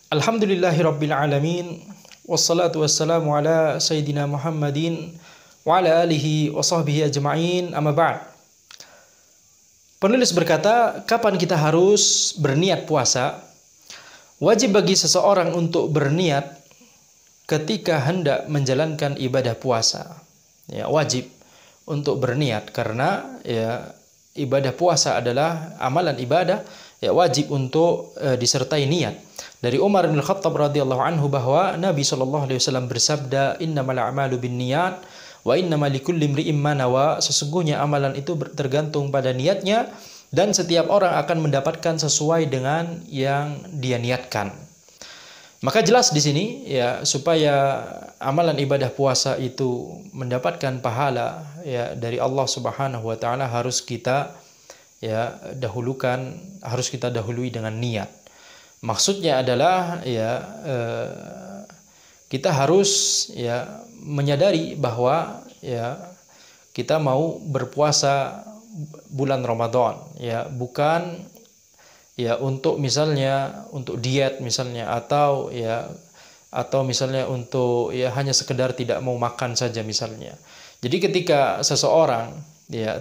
Alhamdulillahirabbil alamin wassalatu wassalamu ala sayyidina Muhammadin wa ala alihi wa sahbihi ajma'in amma ba'd. Penulis berkata, kapan kita harus berniat puasa? Wajib bagi seseorang untuk berniat ketika hendak menjalankan ibadah puasa. Ya, wajib untuk berniat karena ibadah puasa adalah amalan ibadah, wajib untuk disertai niat. Dari Umar bin Khattab radhiyallahu anhu bahwa Nabi SAW bersabda, innamal a'malu binniyat wa innamal likulli imri'in ma nawa. Sesungguhnya amalan itu tergantung pada niatnya dan setiap orang akan mendapatkan sesuai dengan yang dia niatkan. Maka jelas di sini supaya amalan ibadah puasa itu mendapatkan pahala dari Allah Subhanahu wa taala harus kita dahului dengan niat. Maksudnya adalah kita harus menyadari bahwa kita mau berpuasa bulan Ramadan, bukan untuk misalnya untuk diet misalnya atau misalnya untuk hanya sekedar tidak mau makan saja misalnya. Jadi ketika seseorang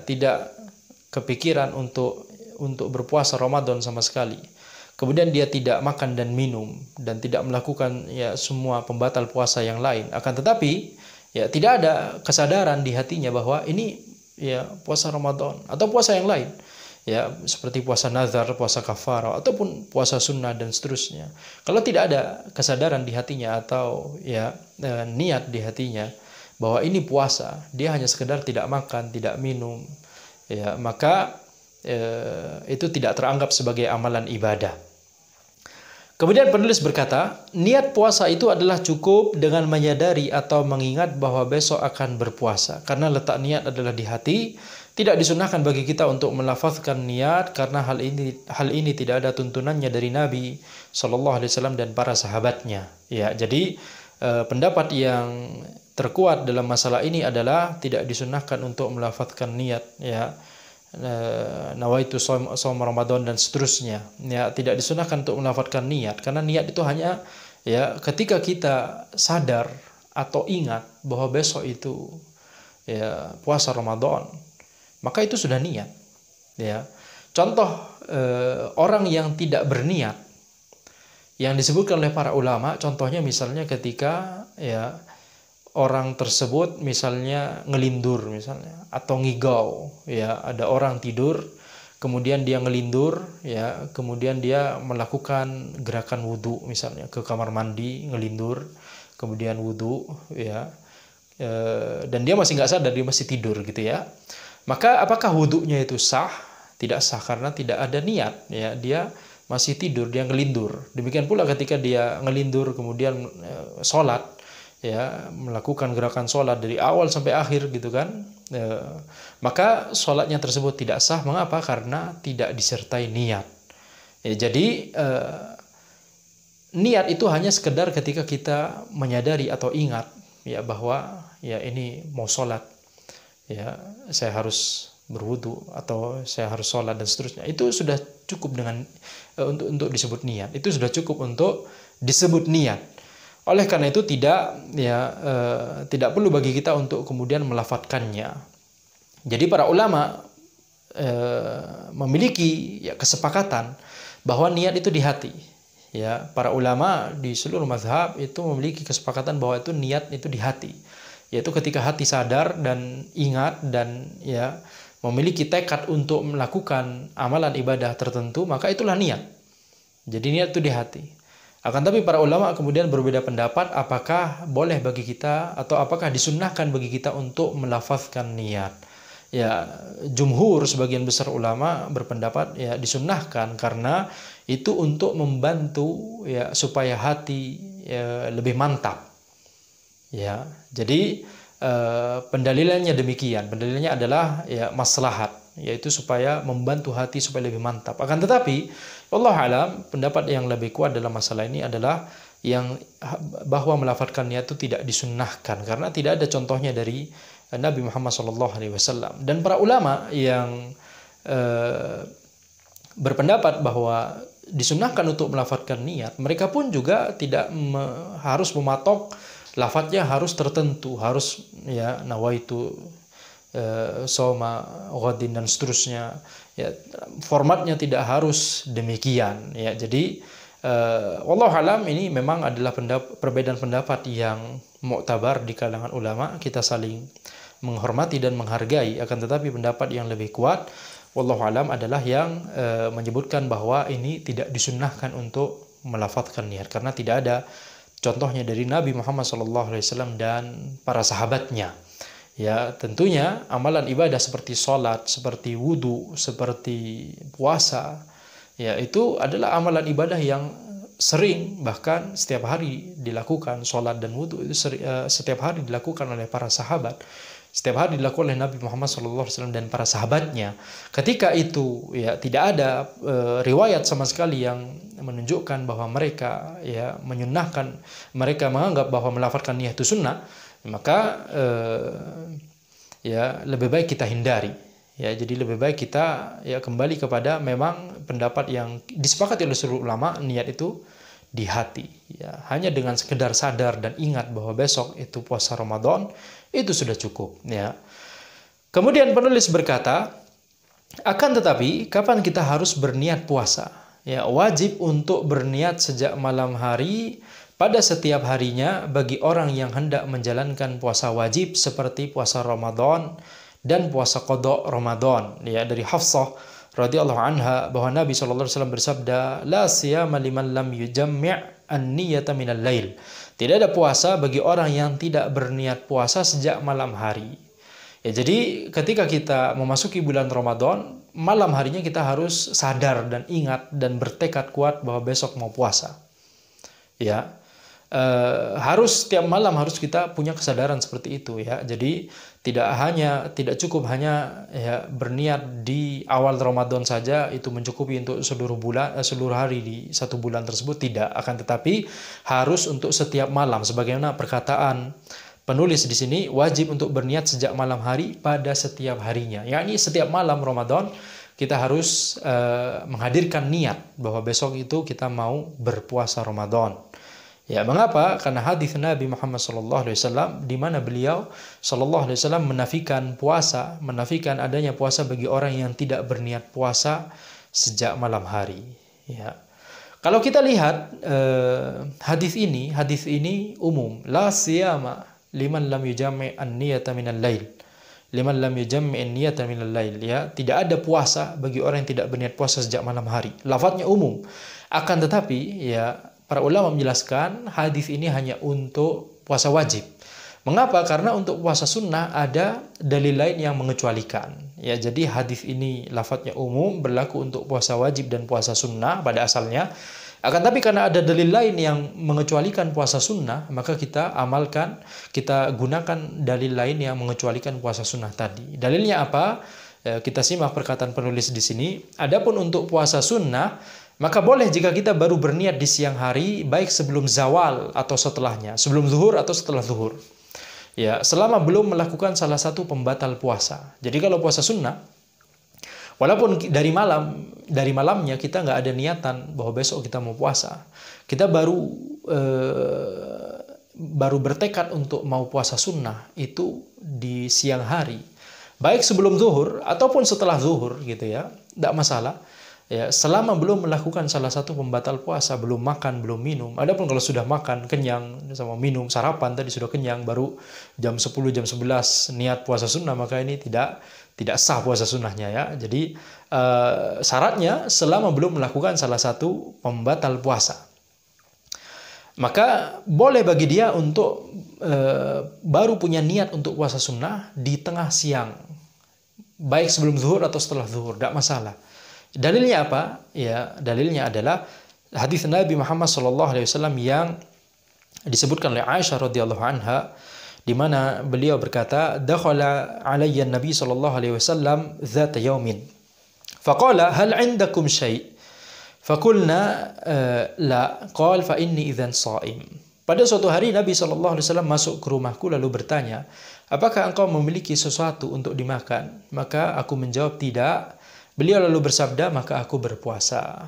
tidak kepikiran untuk berpuasa Ramadan sama sekali, kemudian dia tidak makan dan minum dan tidak melakukan semua pembatal puasa yang lain, akan tetapi tidak ada kesadaran di hatinya bahwa ini puasa Ramadan atau puasa yang lain, seperti puasa nazar, puasa kafarah ataupun puasa sunnah dan seterusnya. Kalau tidak ada kesadaran di hatinya atau niat di hatinya bahwa ini puasa, dia hanya sekedar tidak makan, tidak minum, maka itu tidak teranggap sebagai amalan ibadah. Kemudian penulis berkata, niat puasa itu adalah cukup dengan menyadari atau mengingat bahwa besok akan berpuasa. Karena letak niat adalah di hati, tidak disunahkan bagi kita untuk melafazkan niat karena hal ini tidak ada tuntunannya dari Nabi SAW dan para sahabatnya. Jadi pendapat yang terkuat dalam masalah ini adalah tidak disunahkan untuk melafazkan niat, nawaitu shaum Ramadan dan seterusnya. Tidak disunahkan untuk melafazkan niat karena niat itu hanya ketika kita sadar atau ingat bahwa besok itu puasa Ramadan, maka itu sudah niat. Contoh orang yang tidak berniat yang disebutkan oleh para ulama, contohnya misalnya ketika orang tersebut misalnya ngelindur misalnya atau ngigau, ada orang tidur kemudian dia ngelindur, kemudian dia melakukan gerakan wudu misalnya ke kamar mandi, ngelindur kemudian wudu, dan dia masih nggak sadar, dia masih tidur gitu maka apakah wudunya itu sah? Tidak sah karena tidak ada niat, dia masih tidur, dia ngelindur. Demikian pula ketika dia ngelindur kemudian sholat, melakukan gerakan sholat dari awal sampai akhir gitu kan, maka sholatnya tersebut tidak sah. Mengapa? Karena tidak disertai niat. Jadi niat itu hanya sekedar ketika kita menyadari atau ingat bahwa ini mau sholat, saya harus berwudu atau saya harus sholat dan seterusnya. Itu sudah cukup dengan untuk disebut niat. Itu sudah cukup untuk disebut niat. Oleh karena itu tidak perlu bagi kita untuk kemudian melafadzkannya. Jadi para ulama memiliki kesepakatan bahwa niat itu di hati. Para ulama di seluruh mazhab itu memiliki kesepakatan bahwa itu niat itu di hati. Yaitu ketika hati sadar dan ingat dan memiliki tekad untuk melakukan amalan ibadah tertentu, maka itulah niat. Jadi niat itu di hati. Akan tapi para ulama kemudian berbeda pendapat apakah boleh bagi kita atau apakah disunnahkan bagi kita untuk melafazkan niat. Jumhur sebagian besar ulama berpendapat disunnahkan karena itu untuk membantu supaya hati lebih mantap. Jadi pendalilannya demikian. Pendalilannya adalah maslahat, yaitu supaya membantu hati supaya lebih mantap. Akan tetapi Allah alam, pendapat yang lebih kuat dalam masalah ini adalah bahwa melafadzkan niat itu tidak disunnahkan karena tidak ada contohnya dari Nabi Muhammad SAW. Dan para ulama yang berpendapat bahwa disunahkan untuk melafadzkan niat, mereka pun juga tidak harus mematok lafadznya harus tertentu, harus ya nawaitu soma ghadin dan seterusnya. Ya, formatnya tidak harus demikian. Ya, jadi wallahu alam, ini memang adalah perbedaan pendapat yang muktabar di kalangan ulama. Kita saling menghormati dan menghargai. Akan tetapi pendapat yang lebih kuat wallahu alam adalah yang menyebutkan bahwa ini tidak disunnahkan untuk melafadzkan niat, karena tidak ada contohnya dari Nabi Muhammad SAW dan para sahabatnya. Ya, tentunya amalan ibadah seperti sholat, seperti wudhu, seperti puasa, ya itu adalah amalan ibadah yang sering, bahkan setiap hari dilakukan. Sholat dan wudhu itu setiap hari dilakukan oleh para sahabat, setiap hari dilakukan oleh Nabi Muhammad SAW dan para sahabatnya. Ketika itu ya tidak ada riwayat sama sekali yang menunjukkan bahwa mereka ya menyunnahkan, mereka menganggap bahwa melafadzkan niat itu sunnah, maka ya lebih baik kita hindari. Ya, jadi lebih baik kita ya kembali kepada memang pendapat yang disepakati oleh seluruh ulama, niat itu di hati. Ya, hanya dengan sekedar sadar dan ingat bahwa besok itu puasa Ramadan, itu sudah cukup. Ya. Kemudian penulis berkata, akan tetapi kapan kita harus berniat puasa? Ya, wajib untuk berniat sejak malam hari pada setiap harinya bagi orang yang hendak menjalankan puasa wajib seperti puasa Ramadan dan puasa qada Ramadan. Ya, dari Hafsah radhiyallahu anha bahwa Nabi SAW bersabda, la siyama liman lam yujammi' an-niyata minal lail. Tidak ada puasa bagi orang yang tidak berniat puasa sejak malam hari. Ya, jadi ketika kita memasuki bulan Ramadan, malam harinya kita harus sadar dan ingat dan bertekad kuat bahwa besok mau puasa. Ya, harus tiap malam harus kita punya kesadaran seperti itu. Ya, jadi tidak cukup hanya ya berniat di awal Ramadan saja itu mencukupi untuk seluruh hari di satu bulan tersebut, tidak. Akan tetapi harus untuk setiap malam, sebagaimana perkataan penulis di sini, wajib untuk berniat sejak malam hari pada setiap harinya. Yakni setiap malam Ramadan kita harus menghadirkan niat bahwa besok itu kita mau berpuasa Ramadan. Ya, mengapa? Karena hadis Nabi Muhammad SAW di mana beliau SAW menafikan puasa, menafikan adanya puasa bagi orang yang tidak berniat puasa sejak malam hari. Ya. Kalau kita lihat hadis ini umum, la siyama liman lam yujammi an-niyata minal lail. Liman lam yujammi an-niyata minal lail, ya, tidak ada puasa bagi orang yang tidak berniat puasa sejak malam hari. Lafadznya umum. Akan tetapi ya para ulama menjelaskan hadis ini hanya untuk puasa wajib. Mengapa? Karena untuk puasa sunnah ada dalil lain yang mengecualikan. Ya, jadi hadis ini lafadznya umum, berlaku untuk puasa wajib dan puasa sunnah pada asalnya. Akan tapi karena ada dalil lain yang mengecualikan puasa sunnah, maka kita amalkan, kita gunakan dalil lain yang mengecualikan puasa sunnah tadi. Dalilnya apa? Kita simak perkataan penulis di sini. Adapun untuk puasa sunnah, maka boleh jika kita baru berniat di siang hari, baik sebelum zawal atau setelahnya, sebelum zuhur atau setelah zuhur. Ya, selama belum melakukan salah satu pembatal puasa. Jadi kalau puasa sunnah, walaupun dari malamnya kita nggak ada niatan bahwa besok kita mau puasa, kita baru bertekad untuk mau puasa sunnah itu di siang hari, baik sebelum zuhur ataupun setelah zuhur, gitu ya, tidak masalah. Ya, selama belum melakukan salah satu pembatal puasa, belum makan, belum minum. Adapun kalau sudah makan, kenyang, sama minum, sarapan tadi sudah kenyang, baru jam 10, jam 11 niat puasa sunnah, maka ini tidak sah puasa sunnahnya, ya. Jadi syaratnya selama belum melakukan salah satu pembatal puasa. Maka boleh bagi dia untuk baru punya niat untuk puasa sunnah di tengah siang, baik sebelum zuhur atau setelah zuhur, tidak masalah. Dalilnya apa? Ya, dalilnya adalah hadis Nabi Muhammad SAW yang disebutkan oleh Aisyah radhiyallahu anha, di mana beliau berkata, dakhala alayya Nabi SAW dzata yaumin, faqala hal 'indakum syai'? Faqulna la, qala fa inni idzan shaim. Pada suatu hari Nabi SAW masuk ke rumahku lalu bertanya, apakah engkau memiliki sesuatu untuk dimakan? Maka aku menjawab tidak. Beliau lalu bersabda, maka aku berpuasa.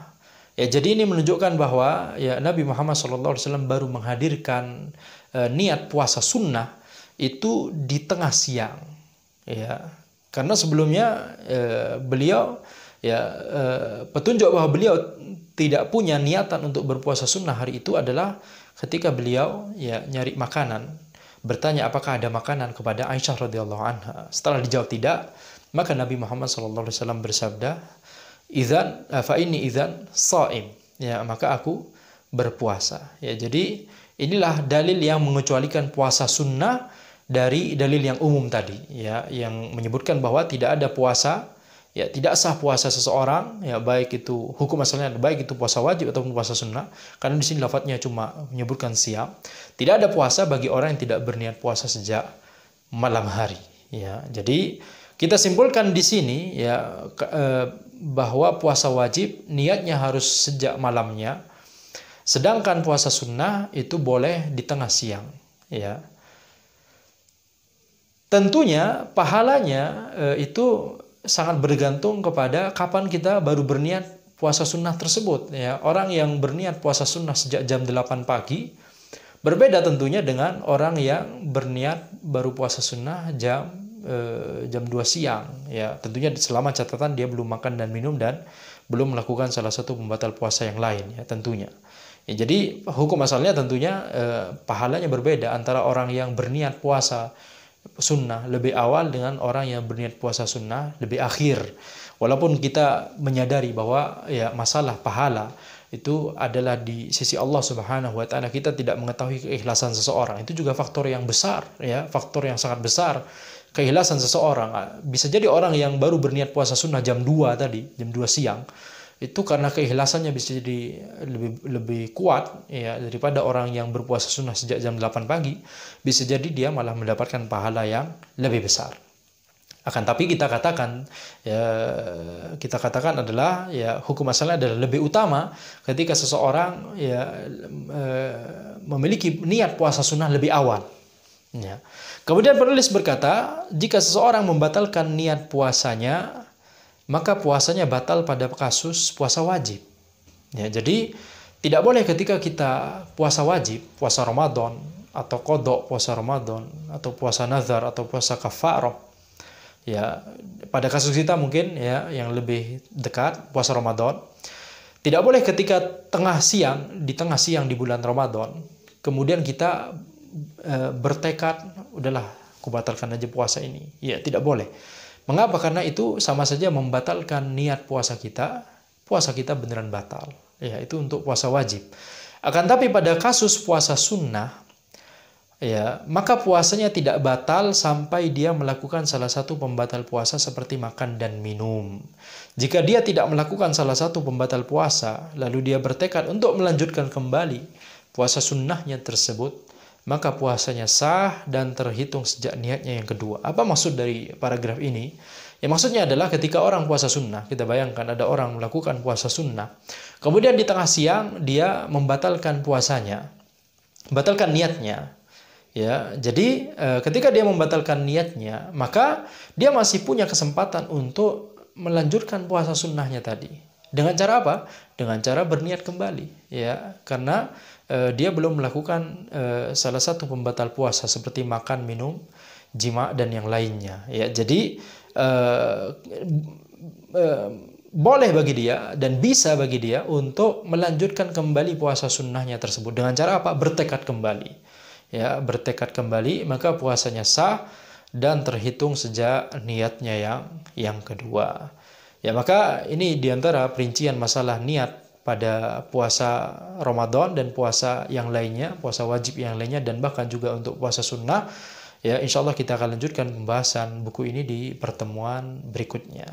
Ya, jadi ini menunjukkan bahwa ya Nabi Muhammad SAW baru menghadirkan niat puasa sunnah itu di tengah siang. Ya, karena sebelumnya beliau ya petunjuk bahwa beliau tidak punya niatan untuk berpuasa sunnah hari itu adalah ketika beliau ya nyari makanan, bertanya apakah ada makanan kepada Aisyah radhiyallahu anha. Setelah dijawab tidak, maka Nabi Muhammad SAW bersabda, "Idzan fa inni idzan shaim." Ya, maka aku berpuasa. Ya, jadi inilah dalil yang mengecualikan puasa sunnah dari dalil yang umum tadi, ya, yang menyebutkan bahwa tidak ada puasa, ya, tidak sah puasa seseorang, ya, baik itu hukum asalnya baik itu puasa wajib ataupun puasa sunnah, karena di sini lafadznya cuma menyebutkan siam. Tidak ada puasa bagi orang yang tidak berniat puasa sejak malam hari. Ya, jadi kita simpulkan di sini ya bahwa puasa wajib niatnya harus sejak malamnya, sedangkan puasa sunnah itu boleh di tengah siang. Ya, tentunya pahalanya itu sangat bergantung kepada kapan kita baru berniat puasa sunnah tersebut. Ya, orang yang berniat puasa sunnah sejak jam 8 pagi berbeda tentunya dengan orang yang berniat baru puasa sunnah jam 2 siang. Ya, tentunya selama catatan dia belum makan dan minum dan belum melakukan salah satu pembatal puasa yang lain, ya, tentunya. Ya, jadi hukum asalnya tentunya pahalanya berbeda antara orang yang berniat puasa sunnah lebih awal dengan orang yang berniat puasa sunnah lebih akhir. Walaupun kita menyadari bahwa ya masalah pahala itu adalah di sisi Allah Subhanahu wa taala, kita tidak mengetahui keikhlasan seseorang. Itu juga faktor yang besar, ya, faktor yang sangat besar. Keikhlasan seseorang, bisa jadi orang yang baru berniat puasa sunnah jam 2 tadi, jam 2 siang, itu karena keikhlasannya bisa jadi lebih kuat, ya, daripada orang yang berpuasa sunnah sejak jam 8 pagi, bisa jadi dia malah mendapatkan pahala yang lebih besar. Akan tapi kita katakan adalah ya hukum asalnya adalah lebih utama ketika seseorang ya memiliki niat puasa sunnah lebih awal. Ya. Kemudian penulis berkata, jika seseorang membatalkan niat puasanya, maka puasanya batal pada kasus puasa wajib. Ya, jadi tidak boleh ketika kita puasa wajib, puasa Ramadan atau qadha puasa Ramadan atau puasa nazar atau puasa kafarah. Ya, pada kasus kita mungkin ya yang lebih dekat puasa Ramadan, tidak boleh ketika di tengah siang di bulan Ramadan, kemudian kita bertekad, udahlah, aku batalkan aja puasa ini. Ya, tidak boleh. Mengapa? Karena itu sama saja membatalkan niat puasa kita beneran batal. Ya, itu untuk puasa wajib. Akan tapi pada kasus puasa sunnah, ya, maka puasanya tidak batal sampai dia melakukan salah satu pembatal puasa seperti makan dan minum. Jika dia tidak melakukan salah satu pembatal puasa, lalu dia bertekad untuk melanjutkan kembali puasa sunnahnya tersebut, maka puasanya sah dan terhitung sejak niatnya yang kedua. Apa maksud dari paragraf ini? Ya, maksudnya adalah ketika orang puasa sunnah, kita bayangkan ada orang melakukan puasa sunnah, kemudian di tengah siang dia membatalkan puasanya, batalkan niatnya. Ya, jadi ketika dia membatalkan niatnya, maka dia masih punya kesempatan untuk melanjutkan puasa sunnahnya tadi. Dengan cara apa? Dengan cara berniat kembali, ya, karena dia belum melakukan salah satu pembatal puasa seperti makan, minum, jima dan yang lainnya. Ya, jadi boleh bagi dia dan bisa bagi dia untuk melanjutkan kembali puasa sunnahnya tersebut dengan cara apa? Bertekad kembali. Ya, bertekad kembali, maka puasanya sah dan terhitung sejak niatnya yang kedua. Ya, maka ini diantara perincian masalah niat pada puasa Ramadan dan puasa yang lainnya, puasa wajib yang lainnya, dan bahkan juga untuk puasa sunnah. Ya, insya Allah kita akan lanjutkan pembahasan buku ini di pertemuan berikutnya.